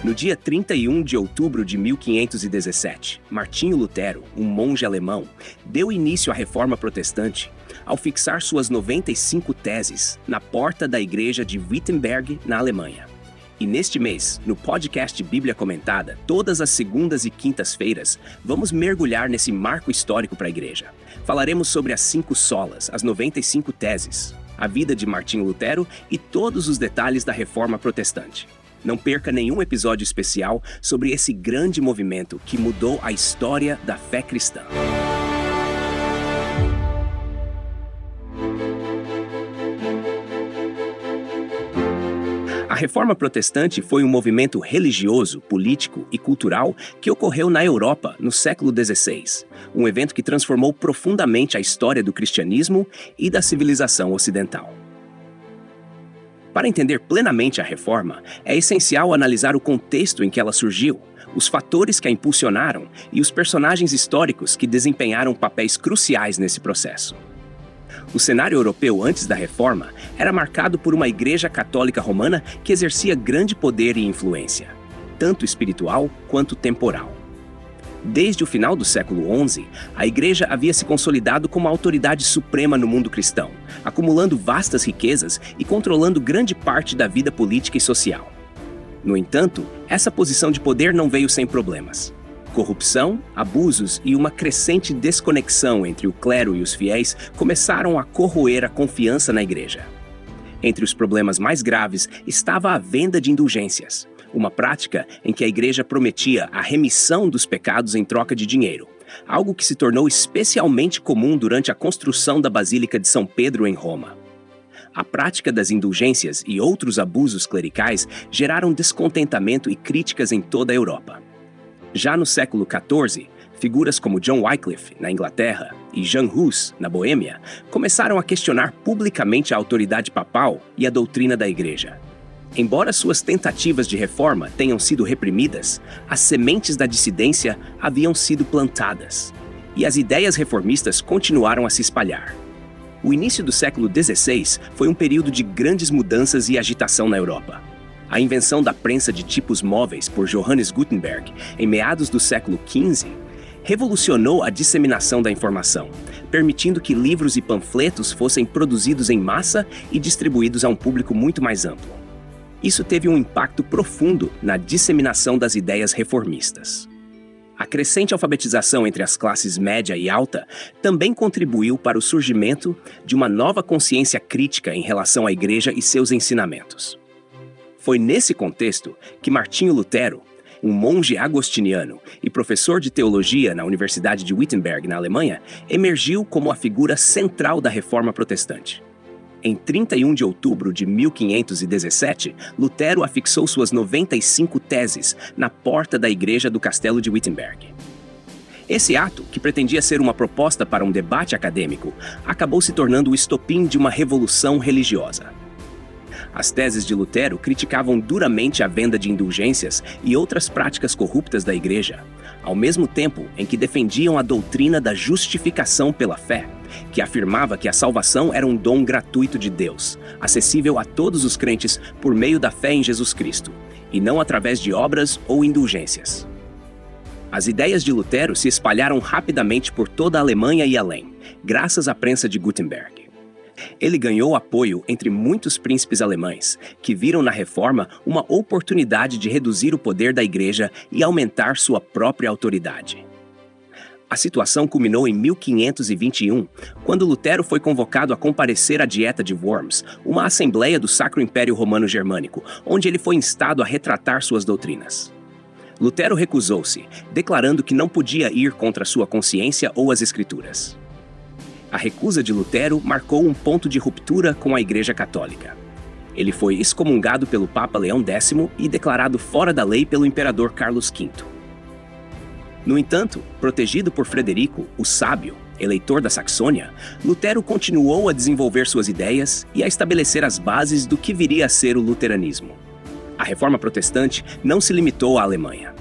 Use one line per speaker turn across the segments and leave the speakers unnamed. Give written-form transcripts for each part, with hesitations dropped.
No dia 31 de outubro de 1517, Martinho Lutero, um monge alemão, deu início à Reforma Protestante ao fixar suas 95 teses na porta da igreja de Wittenberg, na Alemanha. E neste mês, no podcast Bíblia Comentada, todas as segundas e quintas-feiras, vamos mergulhar nesse marco histórico para a igreja. Falaremos sobre as 5 solas, as 95 teses, a vida de Martinho Lutero e todos os detalhes da Reforma Protestante. Não perca nenhum episódio especial sobre esse grande movimento que mudou a história da fé cristã. A Reforma Protestante foi um movimento religioso, político e cultural que ocorreu na Europa no século XVI, um evento que transformou profundamente a história do cristianismo e da civilização ocidental. Para entender plenamente a Reforma, é essencial analisar o contexto em que ela surgiu, os fatores que a impulsionaram e os personagens históricos que desempenharam papéis cruciais nesse processo. O cenário europeu antes da Reforma era marcado por uma Igreja Católica Romana que exercia grande poder e influência, tanto espiritual quanto temporal. Desde o final do século XI, a Igreja havia se consolidado como a autoridade suprema no mundo cristão, acumulando vastas riquezas e controlando grande parte da vida política e social. No entanto, essa posição de poder não veio sem problemas. Corrupção, abusos e uma crescente desconexão entre o clero e os fiéis começaram a corroer a confiança na Igreja. Entre os problemas mais graves estava a venda de indulgências, uma prática em que a Igreja prometia a remissão dos pecados em troca de dinheiro, algo que se tornou especialmente comum durante a construção da Basílica de São Pedro em Roma. A prática das indulgências e outros abusos clericais geraram descontentamento e críticas em toda a Europa. Já no século XIV, figuras como John Wycliffe, na Inglaterra, e Jan Hus, na Boêmia, começaram a questionar publicamente a autoridade papal e a doutrina da Igreja. Embora suas tentativas de reforma tenham sido reprimidas, as sementes da dissidência haviam sido plantadas, e as ideias reformistas continuaram a se espalhar. O início do século XVI foi um período de grandes mudanças e agitação na Europa. A invenção da prensa de tipos móveis por Johannes Gutenberg, em meados do século XV, revolucionou a disseminação da informação, permitindo que livros e panfletos fossem produzidos em massa e distribuídos a um público muito mais amplo. Isso teve um impacto profundo na disseminação das ideias reformistas. A crescente alfabetização entre as classes média e alta também contribuiu para o surgimento de uma nova consciência crítica em relação à Igreja e seus ensinamentos. Foi nesse contexto que Martinho Lutero, um monge agostiniano e professor de teologia na Universidade de Wittenberg, na Alemanha, emergiu como a figura central da Reforma Protestante. Em 31 de outubro de 1517, Lutero afixou suas 95 teses na porta da igreja do Castelo de Wittenberg. Esse ato, que pretendia ser uma proposta para um debate acadêmico, acabou se tornando o estopim de uma revolução religiosa. As teses de Lutero criticavam duramente a venda de indulgências e outras práticas corruptas da Igreja, ao mesmo tempo em que defendiam a doutrina da justificação pela fé, que afirmava que a salvação era um dom gratuito de Deus, acessível a todos os crentes por meio da fé em Jesus Cristo, e não através de obras ou indulgências. As ideias de Lutero se espalharam rapidamente por toda a Alemanha e além, graças à prensa de Gutenberg. Ele ganhou apoio entre muitos príncipes alemães, que viram na reforma uma oportunidade de reduzir o poder da Igreja e aumentar sua própria autoridade. A situação culminou em 1521, quando Lutero foi convocado a comparecer à Dieta de Worms, uma assembleia do Sacro Império Romano Germânico, onde ele foi instado a retratar suas doutrinas. Lutero recusou-se, declarando que não podia ir contra sua consciência ou as Escrituras. A recusa de Lutero marcou um ponto de ruptura com a Igreja Católica. Ele foi excomungado pelo Papa Leão X e declarado fora da lei pelo Imperador Carlos V. No entanto, protegido por Frederico, o Sábio, eleitor da Saxônia, Lutero continuou a desenvolver suas ideias e a estabelecer as bases do que viria a ser o luteranismo. A Reforma Protestante não se limitou à Alemanha.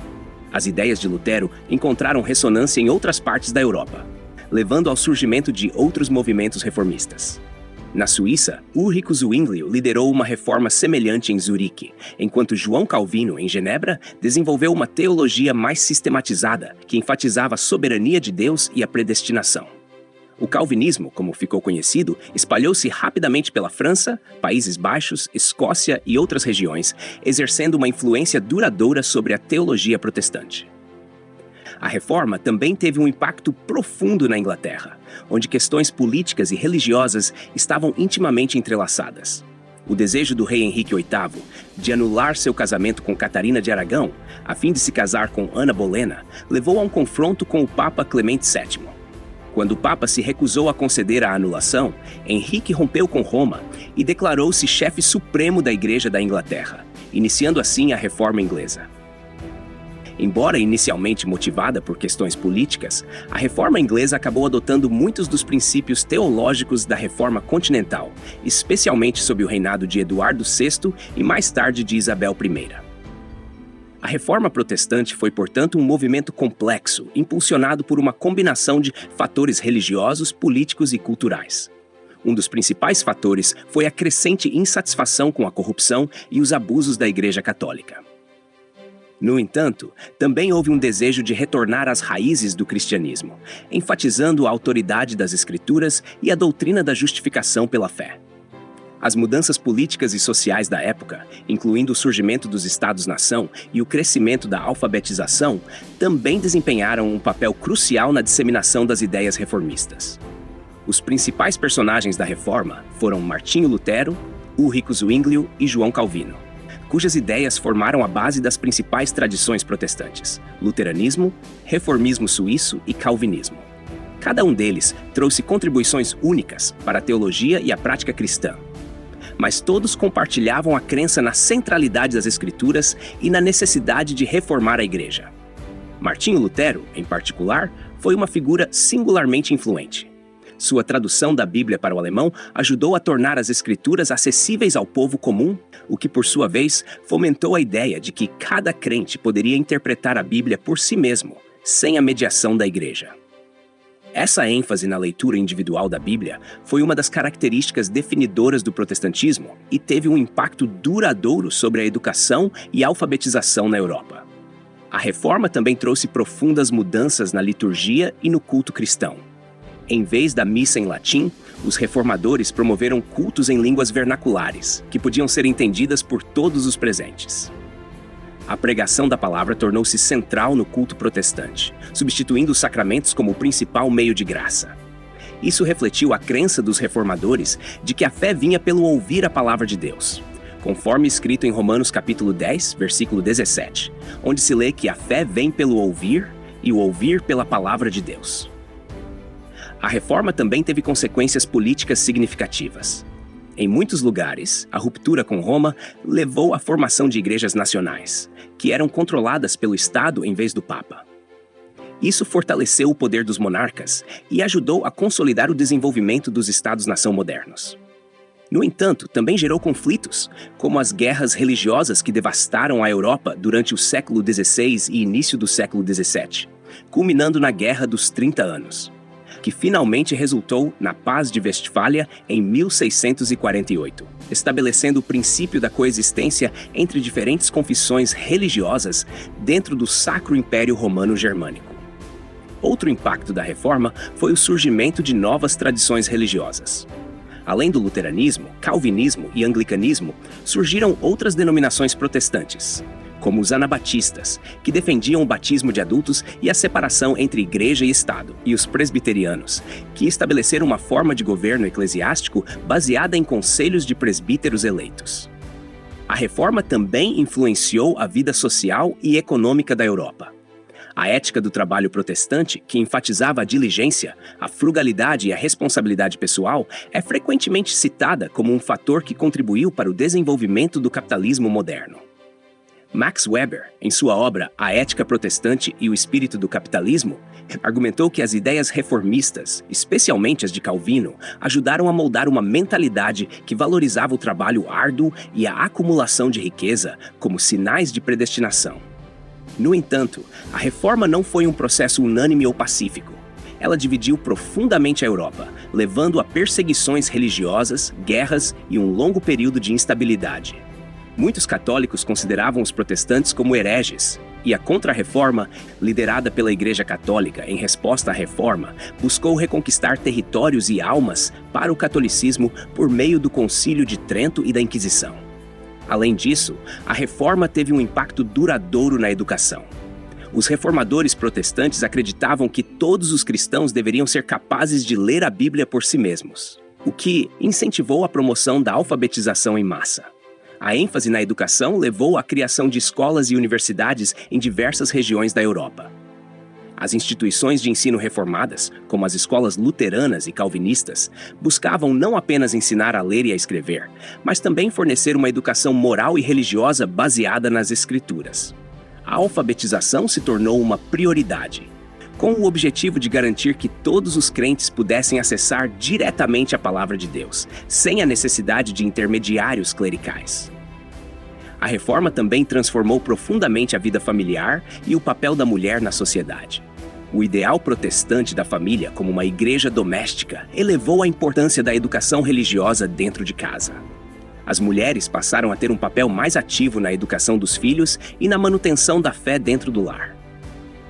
As ideias de Lutero encontraram ressonância em outras partes da Europa, levando ao surgimento de outros movimentos reformistas. Na Suíça, Ulrico Zwinglio liderou uma reforma semelhante em Zurique, enquanto João Calvino, em Genebra, desenvolveu uma teologia mais sistematizada que enfatizava a soberania de Deus e a predestinação. O calvinismo, como ficou conhecido, espalhou-se rapidamente pela França, Países Baixos, Escócia e outras regiões, exercendo uma influência duradoura sobre a teologia protestante. A Reforma também teve um impacto profundo na Inglaterra, onde questões políticas e religiosas estavam intimamente entrelaçadas. O desejo do rei Henrique VIII de anular seu casamento com Catarina de Aragão, a fim de se casar com Ana Bolena, levou a um confronto com o Papa Clemente VII. Quando o Papa se recusou a conceder a anulação, Henrique rompeu com Roma e declarou-se chefe supremo da Igreja da Inglaterra, iniciando assim a Reforma Inglesa. Embora inicialmente motivada por questões políticas, a Reforma Inglesa acabou adotando muitos dos princípios teológicos da Reforma Continental, especialmente sob o reinado de Eduardo VI e mais tarde de Isabel I. A Reforma Protestante foi, portanto, um movimento complexo, impulsionado por uma combinação de fatores religiosos, políticos e culturais. Um dos principais fatores foi a crescente insatisfação com a corrupção e os abusos da Igreja Católica. No entanto, também houve um desejo de retornar às raízes do cristianismo, enfatizando a autoridade das Escrituras e a doutrina da justificação pela fé. As mudanças políticas e sociais da época, incluindo o surgimento dos Estados-nação e o crescimento da alfabetização, também desempenharam um papel crucial na disseminação das ideias reformistas. Os principais personagens da Reforma foram Martinho Lutero, Ulrico Zwinglio e João Calvino, cujas ideias formaram a base das principais tradições protestantes: luteranismo, reformismo suíço e calvinismo. Cada um deles trouxe contribuições únicas para a teologia e a prática cristã, mas todos compartilhavam a crença na centralidade das Escrituras e na necessidade de reformar a Igreja. Martinho Lutero, em particular, foi uma figura singularmente influente. Sua tradução da Bíblia para o alemão ajudou a tornar as Escrituras acessíveis ao povo comum, o que, por sua vez, fomentou a ideia de que cada crente poderia interpretar a Bíblia por si mesmo, sem a mediação da Igreja. Essa ênfase na leitura individual da Bíblia foi uma das características definidoras do protestantismo e teve um impacto duradouro sobre a educação e a alfabetização na Europa. A Reforma também trouxe profundas mudanças na liturgia e no culto cristão. Em vez da missa em latim, os reformadores promoveram cultos em línguas vernaculares, que podiam ser entendidas por todos os presentes. A pregação da palavra tornou-se central no culto protestante, substituindo os sacramentos como o principal meio de graça. Isso refletiu a crença dos reformadores de que a fé vinha pelo ouvir a palavra de Deus, conforme escrito em Romanos capítulo 10, versículo 17, onde se lê que a fé vem pelo ouvir e o ouvir pela palavra de Deus. A Reforma também teve consequências políticas significativas. Em muitos lugares, a ruptura com Roma levou à formação de igrejas nacionais, que eram controladas pelo Estado em vez do Papa. Isso fortaleceu o poder dos monarcas e ajudou a consolidar o desenvolvimento dos Estados-nação modernos. No entanto, também gerou conflitos, como as guerras religiosas que devastaram a Europa durante o século XVI e início do século XVII, culminando na Guerra dos 30 Anos, que finalmente resultou na Paz de Westfália em 1648, estabelecendo o princípio da coexistência entre diferentes confissões religiosas dentro do Sacro Império Romano Germânico. Outro impacto da Reforma foi o surgimento de novas tradições religiosas. Além do luteranismo, calvinismo e anglicanismo, surgiram outras denominações protestantes, como os anabatistas, que defendiam o batismo de adultos e a separação entre igreja e Estado, e os presbiterianos, que estabeleceram uma forma de governo eclesiástico baseada em conselhos de presbíteros eleitos. A Reforma também influenciou a vida social e econômica da Europa. A ética do trabalho protestante, que enfatizava a diligência, a frugalidade e a responsabilidade pessoal, é frequentemente citada como um fator que contribuiu para o desenvolvimento do capitalismo moderno. Max Weber, em sua obra A Ética Protestante e o Espírito do Capitalismo, argumentou que as ideias reformistas, especialmente as de Calvino, ajudaram a moldar uma mentalidade que valorizava o trabalho árduo e a acumulação de riqueza como sinais de predestinação. No entanto, a reforma não foi um processo unânime ou pacífico. ela dividiu profundamente a Europa, levando a perseguições religiosas, guerras e um longo período de instabilidade. Muitos católicos consideravam os protestantes como hereges, e a Contra-Reforma, liderada pela Igreja Católica em resposta à Reforma, buscou reconquistar territórios e almas para o catolicismo por meio do Concílio de Trento e da Inquisição. Além disso, a Reforma teve um impacto duradouro na educação. Os reformadores protestantes acreditavam que todos os cristãos deveriam ser capazes de ler a Bíblia por si mesmos, o que incentivou a promoção da alfabetização em massa. A ênfase na educação levou à criação de escolas e universidades em diversas regiões da Europa. As instituições de ensino reformadas, como as escolas luteranas e calvinistas, buscavam não apenas ensinar a ler e a escrever, mas também fornecer uma educação moral e religiosa baseada nas Escrituras. A alfabetização se tornou uma prioridade, com o objetivo de garantir que todos os crentes pudessem acessar diretamente a palavra de Deus, sem a necessidade de intermediários clericais. A Reforma também transformou profundamente a vida familiar e o papel da mulher na sociedade. O ideal protestante da família como uma igreja doméstica elevou a importância da educação religiosa dentro de casa. As mulheres passaram a ter um papel mais ativo na educação dos filhos e na manutenção da fé dentro do lar.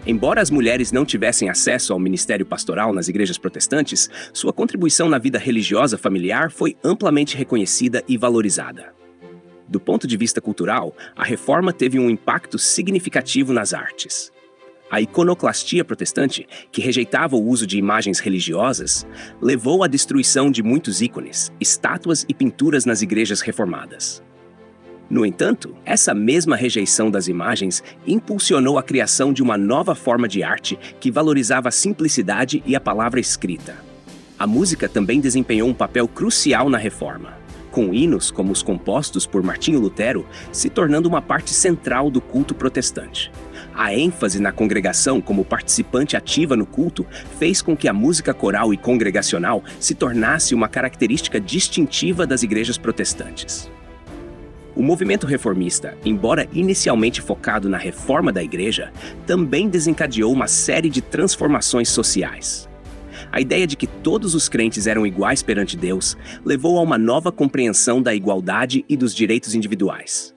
Embora as mulheres não tivessem acesso ao ministério pastoral nas igrejas protestantes, sua contribuição na vida religiosa familiar foi amplamente reconhecida e valorizada. Do ponto de vista cultural, a Reforma teve um impacto significativo nas artes. A iconoclastia protestante, que rejeitava o uso de imagens religiosas, levou à destruição de muitos ícones, estátuas e pinturas nas igrejas reformadas. No entanto, essa mesma rejeição das imagens impulsionou a criação de uma nova forma de arte que valorizava a simplicidade e a palavra escrita. A música também desempenhou um papel crucial na Reforma, com hinos como os compostos por Martinho Lutero se tornando uma parte central do culto protestante. A ênfase na congregação como participante ativa no culto fez com que a música coral e congregacional se tornasse uma característica distintiva das igrejas protestantes. O movimento reformista, embora inicialmente focado na reforma da igreja, também desencadeou uma série de transformações sociais. A ideia de que todos os crentes eram iguais perante Deus levou a uma nova compreensão da igualdade e dos direitos individuais.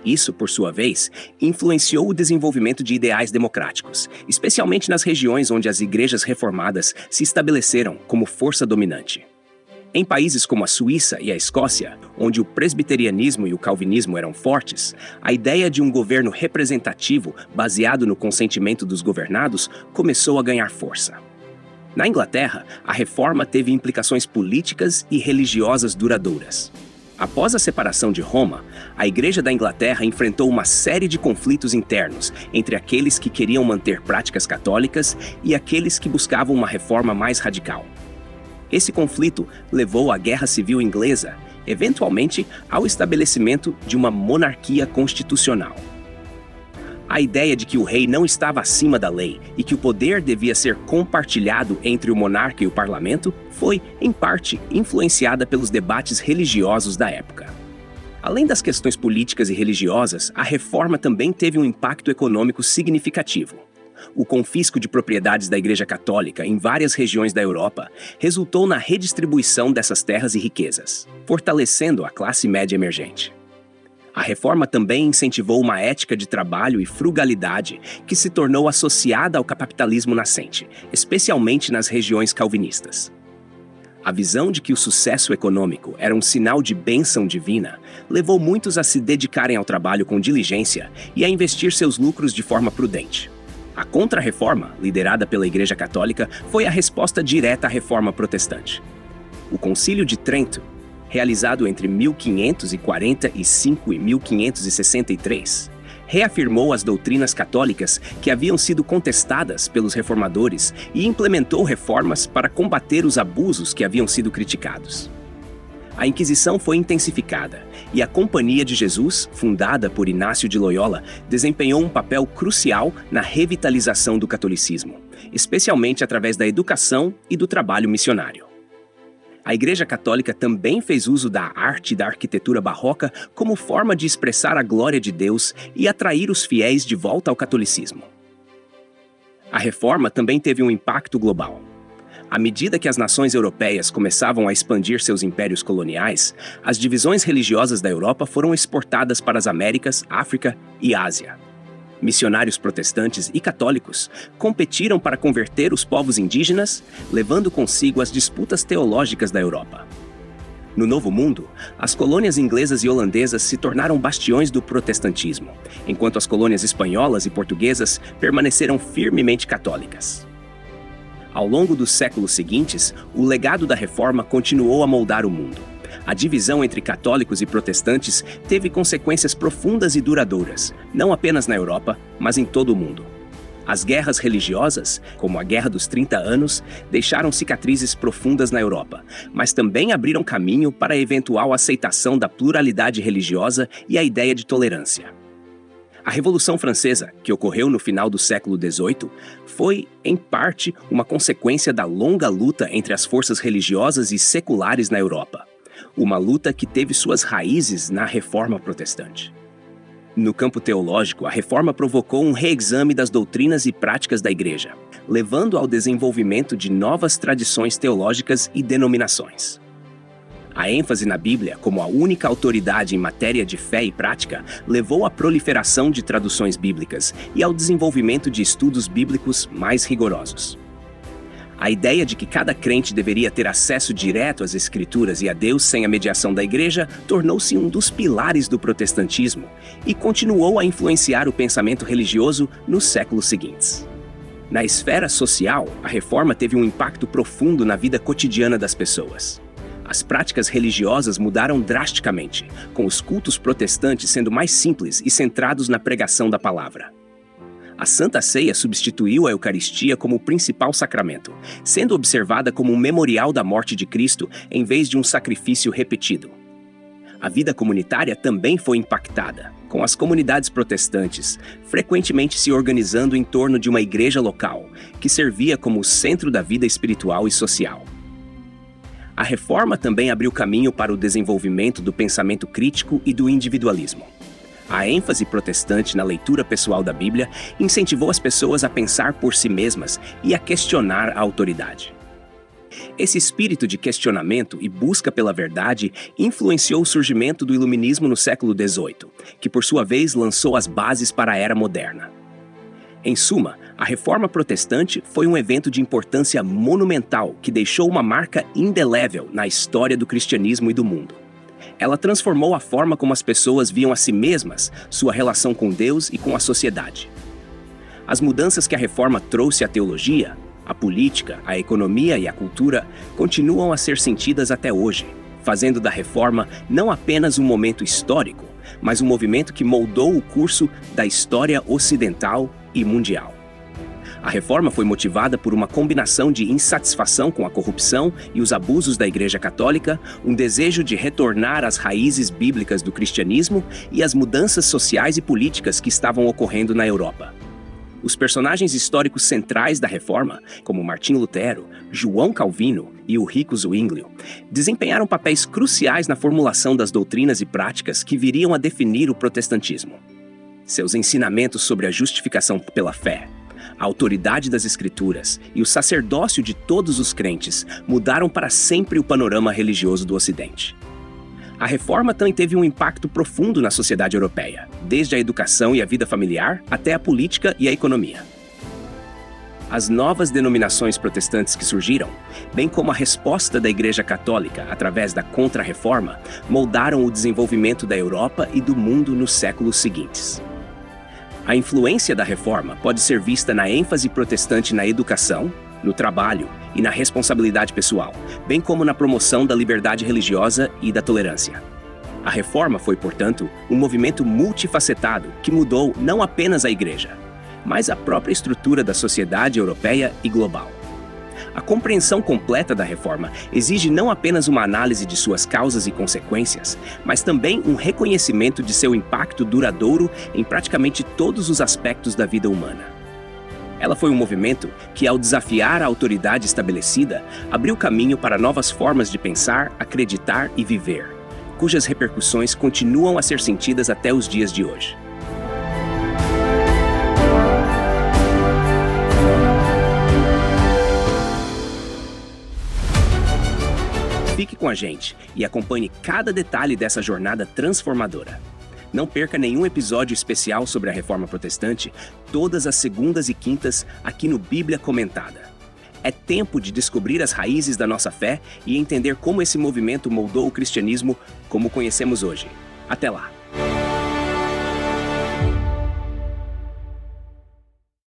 Isso, por sua vez, influenciou o desenvolvimento de ideais democráticos, especialmente nas regiões onde as igrejas reformadas se estabeleceram como força dominante. Em países como a Suíça e a Escócia, onde o presbiterianismo e o calvinismo eram fortes, a ideia de um governo representativo baseado no consentimento dos governados começou a ganhar força. Na Inglaterra, a reforma teve implicações políticas e religiosas duradouras. Após a separação de Roma, a Igreja da Inglaterra enfrentou uma série de conflitos internos entre aqueles que queriam manter práticas católicas e aqueles que buscavam uma reforma mais radical. Esse conflito levou à Guerra Civil Inglesa, eventualmente ao estabelecimento de uma monarquia constitucional. A ideia de que o rei não estava acima da lei e que o poder devia ser compartilhado entre o monarca e o parlamento foi, em parte, influenciada pelos debates religiosos da época. Além das questões políticas e religiosas, a reforma também teve um impacto econômico significativo. O confisco de propriedades da Igreja Católica em várias regiões da Europa resultou na redistribuição dessas terras e riquezas, fortalecendo a classe média emergente. A reforma também incentivou uma ética de trabalho e frugalidade que se tornou associada ao capitalismo nascente, especialmente nas regiões calvinistas. A visão de que o sucesso econômico era um sinal de bênção divina levou muitos a se dedicarem ao trabalho com diligência e a investir seus lucros de forma prudente. A Contra-Reforma, liderada pela Igreja Católica, foi a resposta direta à reforma protestante. O Concílio de Trento, realizado entre 1545 e 1563, reafirmou as doutrinas católicas que haviam sido contestadas pelos reformadores e implementou reformas para combater os abusos que haviam sido criticados. A Inquisição foi intensificada e a Companhia de Jesus, fundada por Inácio de Loyola, desempenhou um papel crucial na revitalização do catolicismo, especialmente através da educação e do trabalho missionário. A Igreja Católica também fez uso da arte e da arquitetura barroca como forma de expressar a glória de Deus e atrair os fiéis de volta ao catolicismo. A reforma também teve um impacto global. À medida que as nações europeias começavam a expandir seus impérios coloniais, as divisões religiosas da Europa foram exportadas para as Américas, África e Ásia. Missionários protestantes e católicos competiram para converter os povos indígenas, levando consigo as disputas teológicas da Europa. No Novo Mundo, as colônias inglesas e holandesas se tornaram bastiões do protestantismo, enquanto as colônias espanholas e portuguesas permaneceram firmemente católicas. Ao longo dos séculos seguintes, o legado da Reforma continuou a moldar o mundo. A divisão entre católicos e protestantes teve consequências profundas e duradouras, não apenas na Europa, mas em todo o mundo. As guerras religiosas, como a Guerra dos 30 Anos, deixaram cicatrizes profundas na Europa, mas também abriram caminho para a eventual aceitação da pluralidade religiosa e a ideia de tolerância. A Revolução Francesa, que ocorreu no final do século XVIII, foi, em parte, uma consequência da longa luta entre as forças religiosas e seculares na Europa. Uma luta que teve suas raízes na Reforma Protestante. No campo teológico, a Reforma provocou um reexame das doutrinas e práticas da Igreja, levando ao desenvolvimento de novas tradições teológicas e denominações. A ênfase na Bíblia como a única autoridade em matéria de fé e prática levou à proliferação de traduções bíblicas e ao desenvolvimento de estudos bíblicos mais rigorosos. A ideia de que cada crente deveria ter acesso direto às Escrituras e a Deus sem a mediação da Igreja tornou-se um dos pilares do protestantismo e continuou a influenciar o pensamento religioso nos séculos seguintes. Na esfera social, a Reforma teve um impacto profundo na vida cotidiana das pessoas. As práticas religiosas mudaram drasticamente, com os cultos protestantes sendo mais simples e centrados na pregação da palavra. A Santa Ceia substituiu a Eucaristia como o principal sacramento, sendo observada como um memorial da morte de Cristo em vez de um sacrifício repetido. A vida comunitária também foi impactada, com as comunidades protestantes frequentemente se organizando em torno de uma igreja local, que servia como o centro da vida espiritual e social. A Reforma também abriu caminho para o desenvolvimento do pensamento crítico e do individualismo. A ênfase protestante na leitura pessoal da Bíblia incentivou as pessoas a pensar por si mesmas e a questionar a autoridade. Esse espírito de questionamento e busca pela verdade influenciou o surgimento do Iluminismo no século XVIII, que por sua vez lançou as bases para a Era Moderna. Em suma, a Reforma Protestante foi um evento de importância monumental que deixou uma marca indelével na história do cristianismo e do mundo. Ela transformou a forma como as pessoas viam a si mesmas, sua relação com Deus e com a sociedade. As mudanças que a Reforma trouxe à teologia, à política, à economia e à cultura continuam a ser sentidas até hoje, fazendo da Reforma não apenas um momento histórico, mas um movimento que moldou o curso da história ocidental e mundial. A Reforma foi motivada por uma combinação de insatisfação com a corrupção e os abusos da Igreja Católica, um desejo de retornar às raízes bíblicas do cristianismo e às mudanças sociais e políticas que estavam ocorrendo na Europa. Os personagens históricos centrais da Reforma, como Martinho Lutero, João Calvino e Ulrico Zwinglio, desempenharam papéis cruciais na formulação das doutrinas e práticas que viriam a definir o protestantismo. Seus ensinamentos sobre a justificação pela fé, a autoridade das Escrituras e o sacerdócio de todos os crentes mudaram para sempre o panorama religioso do Ocidente. A Reforma também teve um impacto profundo na sociedade europeia, desde a educação e a vida familiar até a política e a economia. As novas denominações protestantes que surgiram, bem como a resposta da Igreja Católica através da Contra-Reforma, moldaram o desenvolvimento da Europa e do mundo nos séculos seguintes. A influência da Reforma pode ser vista na ênfase protestante na educação, no trabalho e na responsabilidade pessoal, bem como na promoção da liberdade religiosa e da tolerância. A Reforma foi, portanto, um movimento multifacetado que mudou não apenas a Igreja, mas a própria estrutura da sociedade europeia e global. A compreensão completa da Reforma exige não apenas uma análise de suas causas e consequências, mas também um reconhecimento de seu impacto duradouro em praticamente todos os aspectos da vida humana. Ela foi um movimento que, ao desafiar a autoridade estabelecida, abriu caminho para novas formas de pensar, acreditar e viver, cujas repercussões continuam a ser sentidas até os dias de hoje. Fique com a gente e acompanhe cada detalhe dessa jornada transformadora. Não perca nenhum episódio especial sobre a Reforma Protestante, todas as segundas e quintas aqui no Bíblia Comentada. É tempo de descobrir as raízes da nossa fé e entender como esse movimento moldou o cristianismo como conhecemos hoje. Até lá!